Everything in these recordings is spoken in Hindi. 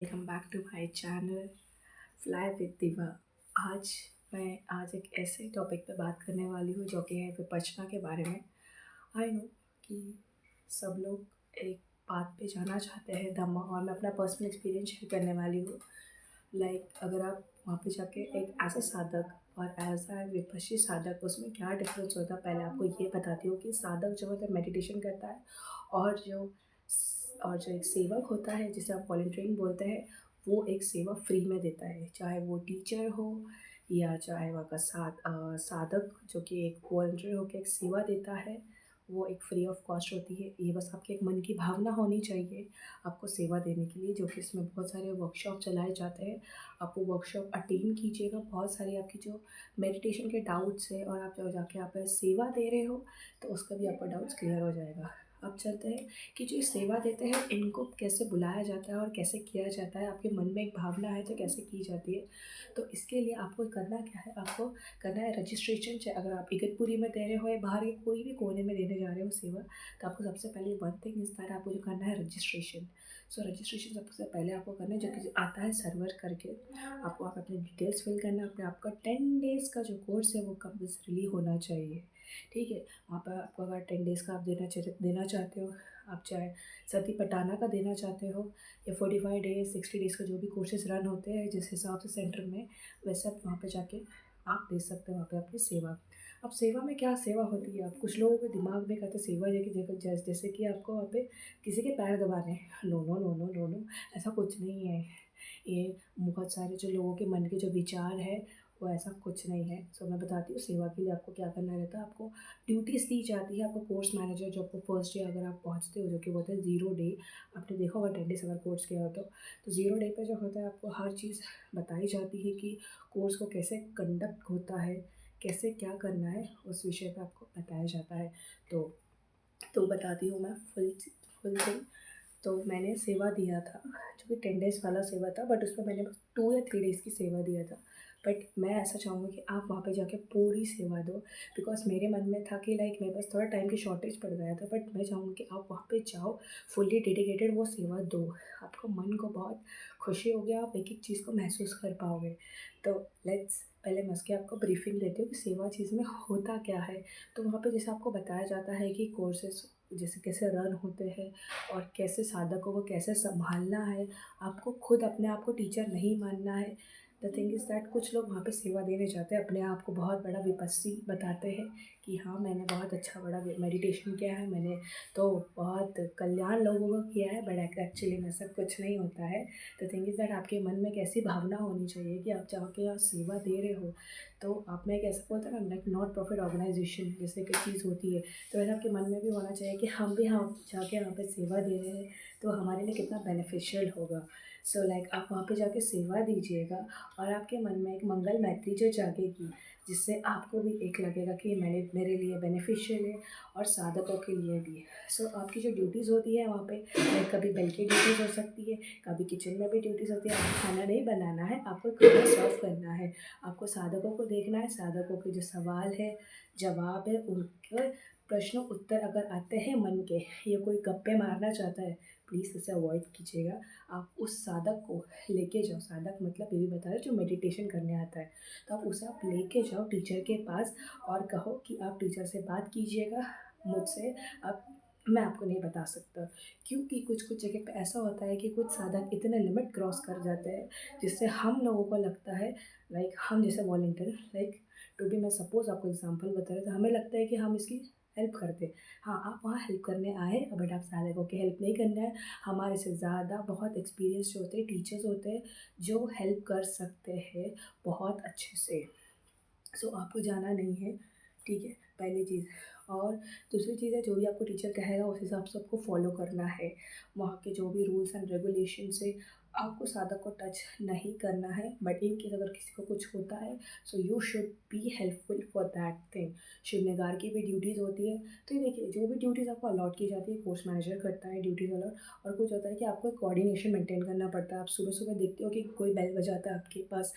Welcome back to my channel fly with Diva. आज मैं एक ऐसे टॉपिक पे बात करने वाली हूँ जो कि है विपश्यना के बारे में। आई नो कि सब लोग एक बात पे जाना चाहते हैं धम्मा, और मैं अपना पर्सनल एक्सपीरियंस शेयर करने वाली हूँ। अगर आप वहाँ पे जाके एक एज अ साधक और एज अ विपश्य साधक, उसमें क्या डिफरेंस होता है पहले आपको ये बताती हूँ कि साधक जो होता है मेडिटेशन करता है, और जो एक सेवक होता है जिसे आप वॉलंटियरिंग बोलते हैं, वो एक सेवा फ्री में देता है, चाहे वो टीचर हो या चाहे वहाँ का साधक जो कि एक वॉलंटियर होकर एक सेवा देता है, वो एक फ्री ऑफ कॉस्ट होती है। ये बस आपके एक मन की भावना होनी चाहिए आपको सेवा देने के लिए, जो कि इसमें बहुत सारे वर्कशॉप चलाए जाते हैं। आप वो वर्कशॉप अटेंड कीजिएगा, बहुत सारी आपकी जो मेडिटेशन के डाउट्स है, और आप जब जाके आप सेवा दे रहे हो तो उसका भी आपका डाउट्स क्लियर हो जाएगा। अब चलते हैं कि जो सेवा देते हैं इनको कैसे बुलाया जाता है और कैसे किया जाता है। आपके मन में एक भावना है तो कैसे की जाती है। तो इसके लिए आपको करना क्या है, आपको करना है रजिस्ट्रेशन। चाहे अगर आप इगतपुरी में दे रहे हो या बाहर के कोई भी कोने में देने जा रहे हो सेवा, तो आपको सबसे पहले वन थिंग इज दैट आपको जो करना है रजिस्ट्रेशन। सो रजिस्ट्रेशन सबसे पहले आपको करना है, जो कि आता है सर्वर करके। आपको आप अपने डिटेल्स फिल करना है। अपने आपका 10 डेज़ का जो कोर्स है वो कंपल्सरीली होना चाहिए, ठीक है। वहाँ पर आपको अगर 10 डेज़ का आप देना चाहते हो, आप चाहे सती पटाना का देना चाहते हो या 45 डेज़ 60 डेज़ का जो भी कोर्सेज रन होते हैं जिस हिसाब से सेंटर में, वैसे आप वहाँ पे जाके आप दे सकते हो वहाँ पे अपनी सेवा। अब सेवा में क्या सेवा होती है, आप कुछ लोगों के दिमाग में कहते सेवा जैसे कि आपको वहाँ पे किसी के पैर दबाने। No no no no no no, ऐसा कुछ नहीं है। ये बहुत सारे जो लोगों के मन के जो विचार है वो ऐसा कुछ नहीं है। सो मैं बताती हूँ सेवा के लिए आपको क्या करना रहता है। आपको ड्यूटीज़ दी जाती है। आपको कोर्स मैनेजर जो आपको फर्स्ट डे अगर आप पहुँचते हो, जो कि होता है 0 डे, आपने देखा होगा 10 डेज़ अगर कोर्स किया हो तो 0 डे पे जो होता है आपको हर चीज़ बताई जाती है कि कोर्स को कैसे कंडक्ट होता है, कैसे क्या करना है, उस विषय पे आपको बताया जाता है। तो बताती हूँ मैं फुल थिंग। तो मैंने सेवा दिया था जो कि 10 डेज़ वाला सेवा था, बट उसमें मैंने बस 2 या 3 डेज़ की सेवा दिया था। बट मैं ऐसा चाहूँगी कि आप वहाँ पे जाके पूरी सेवा दो, बिकॉज़ मेरे मन में था कि मेरे पास थोड़ा टाइम की शॉर्टेज पड़ गया था। बट मैं चाहूँगी कि आप वहाँ पे जाओ, फुल्ली डेडिकेटेड वो सेवा दो। आपको मन को बहुत खुशी होगी, आप एक-एक चीज़ को महसूस कर पाओगे। तो पहले मैं उसकी आपको ब्रीफिंग देती हूँ कि सेवा चीज़ में होता क्या है। तो वहाँ पे जैसे आपको बताया जाता है कि कोर्सेज़ जैसे कैसे रन होते हैं और कैसे साधकों को कैसे संभालना है। आपको खुद अपने आप को टीचर नहीं मानना है। द थिंग इज़ दैट कुछ लोग वहाँ पे सेवा देने जाते हैं, अपने आप को बहुत बड़ा विपस्सी बताते हैं कि हाँ मैंने बहुत अच्छा बड़ा मेडिटेशन किया है, मैंने तो बहुत कल्याण लोगों का किया है। बट एक्चुअली में ऐसा कुछ नहीं होता है। द थिंग इज़ दैट आपके मन में एक ऐसी भावना होनी चाहिए कि आप जाके यहाँ सेवा दे रहे हो, तो आप में एक ऐसा बोलते हैं ना, लाइक नॉट प्रॉफिट ऑर्गेनाइजेशन जैसे कोई चीज़ होती है, तो वैसे आपके मन में भी होना चाहिए कि हम भी यहाँ जाके यहाँ पे सेवा दे रहे हैं तो हमारे लिए कितना बेनिफिशियल होगा। सो आप वहाँ पे जाके सेवा दीजिएगा, और आपके मन में एक मंगल मैत्री जो जागेगी, जिससे आपको भी एक लगेगा कि मेरे लिए बेनिफिशियल है और साधकों के लिए भी। सो आपकी जो ड्यूटीज़ होती है वहाँ पे, कभी बेल की ड्यूटीज़ हो सकती है, कभी किचन में भी ड्यूटीज़ होती है। आपको खाना नहीं बनाना है, आपको खाना सर्व करना है। आपको साधकों को देखना है, साधकों के जो सवाल है जवाब है, उनके प्रश्न उत्तर अगर आते हैं मन के, या कोई गप्पे मारना चाहता है, प्लीज़ उसे अवॉइड कीजिएगा। आप उस साधक को लेके जाओ, साधक मतलब ये भी बता रहे जो मेडिटेशन करने आता है, तो आप उसे आप लेके जाओ टीचर के पास और कहो कि आप टीचर से बात कीजिएगा मुझसे। आप मैं आपको नहीं बता सकता, क्योंकि कुछ कुछ जगह पे ऐसा होता है कि कुछ साधक इतने लिमिट क्रॉस कर जाते हैं जिससे हम लोगों को लगता है, हम जैसे वॉलंटियर, टू बी मैं सपोज़ आपको एग्जांपल बता रहे, तो हमें लगता है कि हम इसकी हेल्प करते हैं। हाँ, आप वहाँ हेल्प करने आए, बट आप साधकों की हेल्प नहीं करने आए। हमारे से ज़्यादा बहुत एक्सपीरियंस जो होते हैं टीचर्स होते हैं जो हेल्प कर सकते हैं बहुत अच्छे से। सो आपको जाना नहीं है, ठीक है, पहली चीज़। और दूसरी चीज़ है, जो भी आपको टीचर कहेगा उस हिसाब से आपको फॉलो करना है। वहाँ के जो भी रूल्स एंड रेगुलेशन से आपको साधक को टच नहीं करना है। बट इन केस अगर किसी को कुछ होता है, so you should be helpful for that thing. शिवनेगार की भी ड्यूटीज़ होती है। तो ये देखिए, जो भी ड्यूटीज़ आपको अलॉट की जाती है कोर्स मैनेजर करता है ड्यूटीज़ अलॉट। और कुछ होता है कि आपको एक कोऑर्डिनेशन मेंटेन करना पड़ता है। आप सुबह सुबह देखते हो कि कोई बेल बजाता है आपके पास,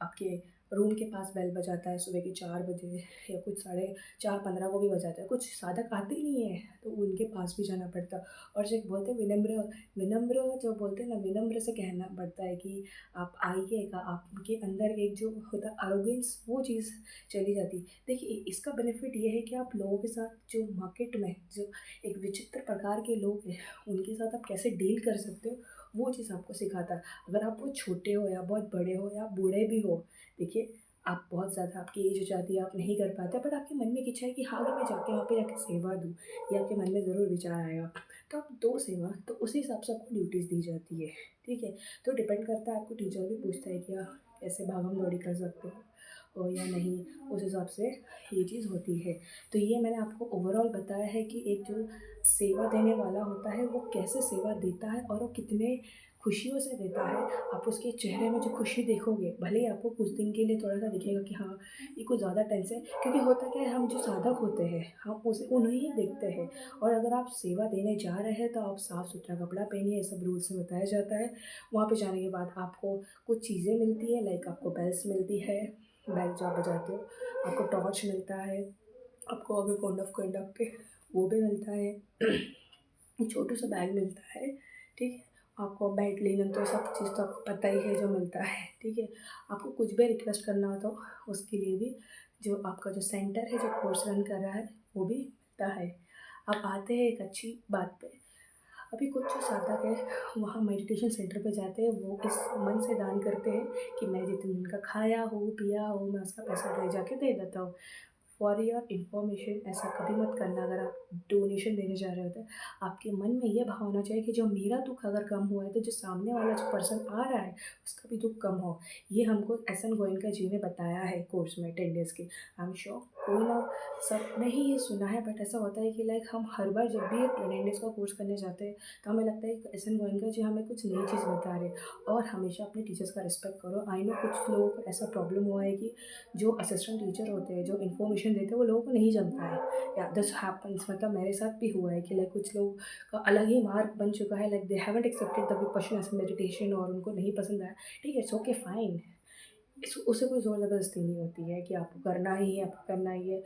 आपके रूम के पास बेल बजाता है सुबह के 4 बजे, या कुछ साढ़े 4:15 को भी बजाता है, कुछ साधक आते ही नहीं है, तो उनके पास भी जाना पड़ता है। और जो एक बोलते हैं विनम्र, विनम्र जो बोलते हैं ना, विनम्र से कहना पड़ता है कि आप आइएगा, आपके अंदर एक जो होता है अरोगेंस, वो चीज़ चली जाती है। देखिए इसका बेनिफिट ये है कि आप लोगों के साथ जो मार्केट में जो एक विचित्र प्रकार के लोग हैं, उनके साथ आप कैसे डील कर सकते हो, वो चीज़ आपको सिखाता है। अगर आप बहुत छोटे हो या बहुत बड़े हो या बूढ़े भी हो, देखिए आप बहुत ज़्यादा आपकी एज हो जाती है, आप नहीं कर पाते, बट आपके मन में एक इच्छा है कि हाँ, अगर मैं जाके वहाँ पे जाके सेवा दूँ, ये आपके मन में ज़रूर विचार आएगा। तो आप दो सेवा, तो उसी हिसाब से आपको ड्यूटीज़ दी जाती है, ठीक है? तो डिपेंड करता है, आपको टीचर भी पूछता है कि आप कैसे भागम-दौड़ी कर सकते हो या नहीं, उस हिसाब से ये चीज़ होती है। तो ये मैंने आपको ओवरऑल बताया है कि एक जो सेवा देने वाला होता है, वो कैसे सेवा देता है और वो कितने खुशियों से देता है। आप उसके चेहरे में जो खुशी देखोगे, भले ही आपको कुछ दिन के लिए थोड़ा-सा दिखेगा कि हाँ, ये कुछ ज़्यादा टेंस है, क्योंकि होता क्या है, हम जो साधक होते हैं, हम उसे उन्हें ही देखते हैं। और अगर आप सेवा देने जा रहे हैं, तो आप साफ-सुथरा कपड़ा पहनिए, ये सब रूल्स में बताया जाता है। वहाँ पे जाने के बाद आपको कुछ चीज़ें मिलती है, लाइक आपको बेल्स मिलती है, बेल जो आप बजाते हो, आपको टॉर्च मिलता है, आपको अगर कोड ऑफ कंडक्ट है, वो भी मिलता है। एक छोटू-सा बैग मिलता है, ठीक है? आपको बेड लिनन तो सब चीज़ तो आपको पता ही है जो मिलता है, ठीक है? आपको कुछ भी रिक्वेस्ट करना हो तो उसके लिए भी जो आपका जो सेंटर है, जो कोर्स रन कर रहा है, वो भी मिलता है। अब आते हैं एक अच्छी बात पे। अभी कुछ जो साधक है, वहाँ मेडिटेशन सेंटर पे जाते हैं, वो इस मन से दान करते हैं कि मैं जितने दिन का खाया हो, पिया हो, मैं उसका पैसा ले जाके दे देता हूँ। फॉर योर इन्फॉर्मेशन, ऐसा कभी मत करना। अगर आप डोनेशन देने जा रहे होते हैं, आपके मन में ये भाव होना चाहिए कि जो मेरा दुख अगर कम हुआ है, तो जो सामने वाला जो पर्सन आ रहा है, उसका भी दुख कम हो। ये हमको एस एन गोयनका जी ने बताया है कोर्स में 10 डेज़ के। आई एम श्योर कोई ना सबने ही ये सुना है, बट ऐसा होता है कि लाइक हम हर बार जब भी 10 डेज़ का कोर्स करने जाते हैं, तो हमें लगता है कि एस एन गोयनका जी हमें कुछ नई चीज़ बता रहे हैं। और हमेशा अपने टीचर्स का रिस्पेक्ट करो। आई नो कुछ लोगों को ऐसा प्रॉब्लम हुआ है कि जो असिस्टेंट टीचर होते हैं, जो इन्फॉर्मेशन देते हैं, वो लोगों को नहीं जमता है, या दिस हैपन्स, मतलब मेरे साथ भी हुआ है कि लाइक कुछ लोग का अलग ही मार्क बन चुका है, like they haven't accepted the Vipassana as meditation, और उनको नहीं पसंद आया, ठीक है, इट्स ओके फाइन। उससे कोई ज़ोर ज़बरदस्ती नहीं होती है कि आपको करना ही है, आपको करना ही है।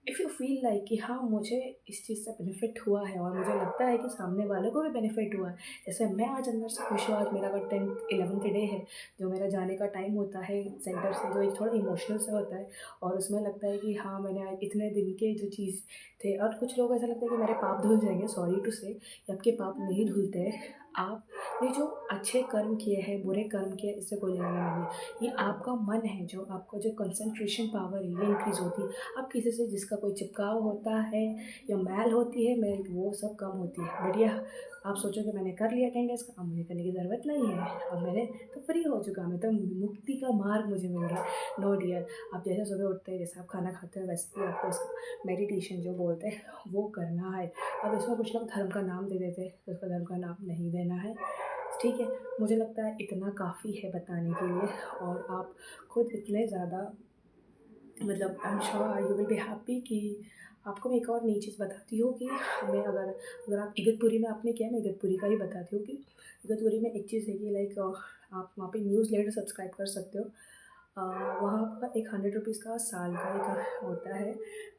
इफ़ यू फ़ील लाइक कि हाँ, मुझे इस चीज़ से बेनिफिट हुआ है और मुझे लगता है कि सामने वालों को भी बेनिफिट हुआ है, जैसे मैं आज अंदर से खुश हूँ, आज मेरा अगर 10th 11th डे है, जो मेरा जाने का टाइम होता है सेंटर से, जो एक थोड़ा इमोशनल सा होता है, और उसमें लगता है कि हाँ, मैंने आज इतने दिन के जो चीज़ थे, और कुछ लोग ऐसा लगता है कि मेरे पाप धुल जाएंगे, सॉरी टू से, कि आपके पाप नहीं धुलते हैं। आपने जो अच्छे कर्म किए हैं, बुरे कर्म किए, इससे कोई लेना देना नहीं है। ये आपका मन है, जो आपका जो कंसंट्रेशन पावर है, ये इंक्रीज़ होती है। अब किसी से जिसका कोई चिपकाव होता है या मैल होती है, मैल वो सब कम होती है। बढ़िया, आप सोचो कि मैंने कर लिया अटेंडेंस का, अब मुझे करने की ज़रूरत नहीं है, अब मैंने तो फ्री हो चुका, मैं तो मुक्ति का मार्ग मुझे मिल रहा है। नो डियर, आप जैसे सुबह उठते हैं, जैसे आप खाना खाते हो, वैसे ही आपको इसका मेडिटेशन जो बोलते हैं, वो करना है। अब इसमें कुछ लोग धर्म का नाम दे देते हैं, तो उसका धर्म का नाम नहीं देना है, ठीक है? मुझे लगता है इतना काफ़ी है बताने के लिए, और आप खुद इतने ज़्यादा, मतलब I am sure you will be happy कि आपको मैं एक और नई चीज़ बताती हूँ कि हमें अगर अगर आप इगतपुरी में आपने किया, मैं इगतपुरी का ही बताती हूँ कि इगतपुरी में एक चीज़ है कि लाइक आप वहाँ पे न्यूज़लेटर सब्सक्राइब कर सकते हो। वहाँ का एक 100 रुपीज़ का साल का एक होता है,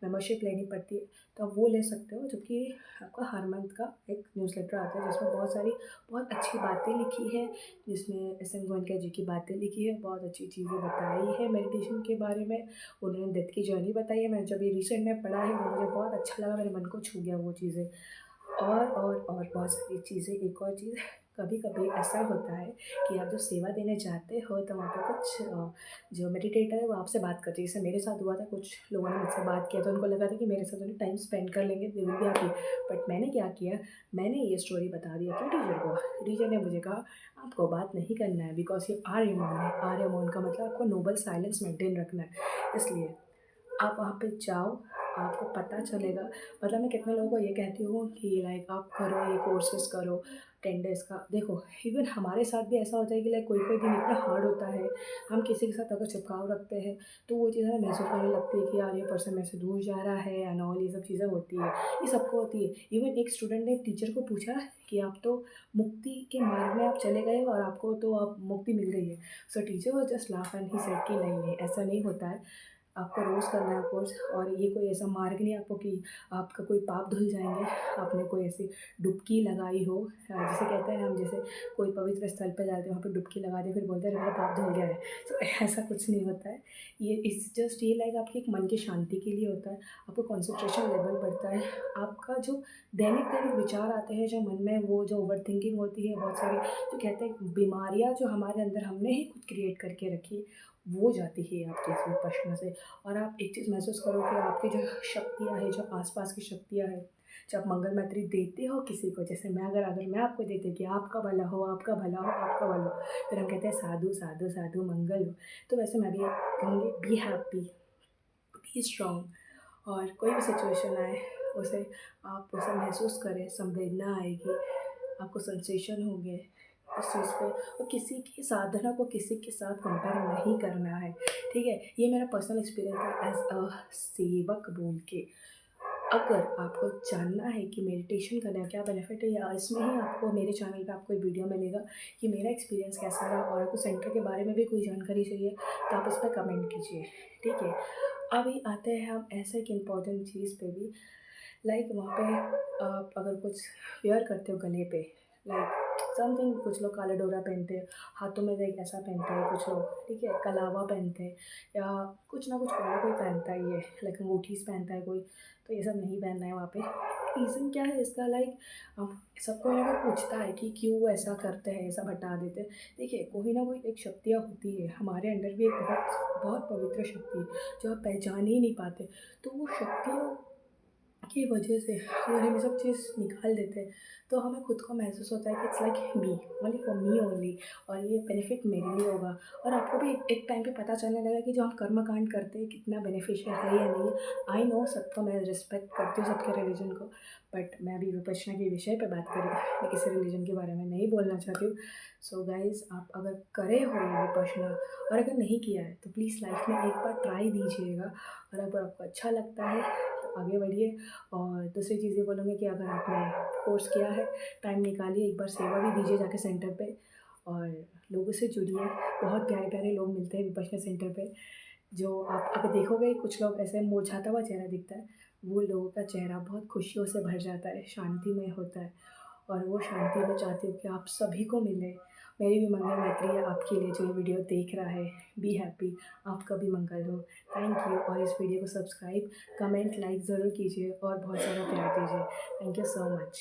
मेंबरशिप लेनी पड़ती है, तो आप वो ले सकते हो, जबकि आपका हर मंथ का एक न्यूज़लेटर आता है, जिसमें बहुत सारी बहुत अच्छी बातें लिखी है, जिसमें एस एन गोयनका जी की बातें लिखी है, बहुत अच्छी चीज़ें बताई है मेडिटेशन के बारे में। उन्होंने डेथ की जर्नी बताई है, मैंने जब ये रिसेंट में पढ़ा है, वो मुझे बहुत अच्छा लगा, मेरे मन को छू गया वो चीज़ें। और बहुत सारी चीज़ें, एक और चीज़, कभी-कभी ऐसा होता है कि आप जब सेवा देने जाते हो, तो वहाँ पे कुछ जो मेडिटेटर है, वो आपसे बात करते हैं। जैसे मेरे साथ हुआ था, कुछ लोगों ने मुझसे बात किया, तो उनको लगा था कि मेरे साथ उन्हें टाइम स्पेंड कर लेंगे, they will be happy. But मैंने क्या किया, मैंने ये स्टोरी बता दी अपने टीचर को। टीचर ने मुझे कहा, आपको बात नहीं करना है, बिकॉज़ ये आर्य मौन है। आर्य मौन का मतलब आपको नोबल साइलेंस मेंटेन रखना है। इसलिए आप वहाँ पे जाओ, आपको पता चलेगा। मतलब मैं कितने लोगों को ये कहती हूँ कि लाइक आप करो, ये कोर्सेज़ करो 10 डेज़ का। देखो इवन हमारे साथ भी ऐसा होता है कि लाइक कोई-कोई दिन इतना हार्ड होता है, हम किसी के साथ अगर चिपकाव रखते हैं, तो वो चीज़ हमें महसूस होने लगती है कि यार ये पर्सन मेरे से दूर जा रहा है एंड ऑल, ये सब चीज़ें होती है। ये सबको होती है। इवन एक स्टूडेंट ने एक टीचर को पूछा कि आप तो मुक्ति के मार्ग में आप चले गए और आपको तो अब मुक्ति मिल गई है। सो teacher was just laugh and he said कि नहीं, ऐसा नहीं होता है। आपको रोज़ करना है कोर्स, और ये कोई ऐसा मार्ग नहीं है आपको कि आपका कोई पाप धुल जाएँगे। आपने कोई ऐसी डुबकी लगाई हो, जिसे कहते हैं हम, जैसे कोई पवित्र स्थल पे जाते हैं, वहाँ पे डुबकी लगा दें, फिर बोलते हैं अरे मेरा पाप धुल गया है। तो ऐसा कुछ नहीं होता है। ये इट्स जस्ट ये लाइक आपकी एक मन की शांति के लिए होता है। आपका कंसंट्रेशन लेवल बढ़ता है। आपका जो दैनिक-दैनिक विचार आते हैं जो मन में, वो जो ओवरथिंकिंग होती है, बहुत सारी जो कहते हैं बीमारियाँ जो हमारे अंदर हमने ही खुद क्रिएट करके रखी है, वो जाती है आपके इस विपश्यना से। और आप एक चीज़ महसूस करो कि आपकी जो शक्तियाँ हैं, जो आस-पास की शक्तियाँ हैं, जब मंगल मैत्री देते हो किसी को, जैसे मैं अगर अगर मैं आपको देती हूँ कि आपका भला हो, आपका भला हो, आपका भला हो, फिर हम कहते हैं साधु, साधु, साधु मंगल हो। तो वैसे मैं भी कहूँगी बी हैप्पी, बी स्ट्रॉन्ग, और कोई भी सिचुएशन आए उसे आप उसे महसूस करें, संवेदना आएगी, आपको सेंसेशन होंगे उस चीज़ पे। और किसी की साधना को किसी के साथ कंपेयर नहीं करना है, ठीक है? ये मेरा पर्सनल एक्सपीरियंस है एज़ अ सेवक बोल के। अगर आपको जानना है कि मेडिटेशन करने का क्या बेनिफिट है, या इसमें ही आपको मेरे चैनल पे आपको एक वीडियो मिलेगा कि मेरा एक्सपीरियंस कैसा रहा, और आपको सेंटर के बारे में भी कोई जानकारी चाहिए, तो आप इस पे कमेंट कीजिए, ठीक है? अभी आते हैं हम ऐसे एक इम्पॉर्टेंट चीज़ पे भी, लाइक वहाँ पे आप अगर कुछ वेयर करते हो गले पे, लाइक समथिंग, कुछ लोग काला डोरा पहनते हैं, हाथों में लाइक ऐसा पहनते हैं कुछ लोग, ठीक है? कलावा पहनते हैं, या कुछ ना कुछ कोई ना कोई पहनता ही है, लाइक अंगूठीज़ पहनता है कोई। तो ये सब नहीं पहनना है वहाँ पे। रीज़न क्या है इसका, लाइक सब कोई ना कोई पूछता है कि क्यों ऐसा करते हैं, सब हटा देते हैं। देखिए कोई ना कोई एक शक्तियाँ होती है, हमारे अंदर भी एक बहुत बहुत पवित्र शक्ति है, जो आप पहचान ही नहीं पाते। तो वो शक्तियों की वजह से अगर हम ये सब चीज़ निकाल देते हैं, तो हमें खुद को महसूस होता है कि it's like me, only for me only, और ये बेनिफिट मेरे लिए होगा। और आपको भी एक टाइम पे पता चलने लगा कि जो हम कर्मकांड करते हैं कितना बेनिफिशियल है या नहीं है। आई नो सबका मैं रिस्पेक्ट करती हूँ सबके रिलीजन को, बट मैं अभी विपश्यना के विषय पे बात कर रही हूँ, मैं किसी रिलीजन के बारे में नहीं बोलना चाहती हूँ। सो गाइज़, आप अगर करे हो ये विपश्यना, और अगर नहीं किया है तो प्लीज़ लाइफ में एक बार ट्राई दीजिएगा, और अगर आपको अच्छा लगता है तो आगे बढ़िए। और दूसरी चीज़ ये बोलूँगी कि अगर आपने कोर्स किया है, टाइम निकालिए, एक बार सेवा भी दीजिए जाके सेंटर पे, और लोगों से जुड़िए। बहुत प्यारे-प्यारे लोग मिलते हैं विपश्यना सेंटर पे, जो आप अगर देखोगे कुछ लोग ऐसे मुरझाता हुआ चेहरा दिखता है, वो लोगों का चेहरा बहुत खुशियों से भर जाता है, शांतिमय होता है, और वो शांति मैं चाहती हूँ कि आप सभी को मिले। मेरी भी मंगल मैत्री है आपके लिए, जो ये वीडियो देख रहा है, बी हैप्पी, आपका भी मंगल हो। थैंक यू, और इस वीडियो को सब्सक्राइब, कमेंट, लाइक ज़रूर कीजिए, और बहुत सारा प्यार दीजिए। Thank you so much.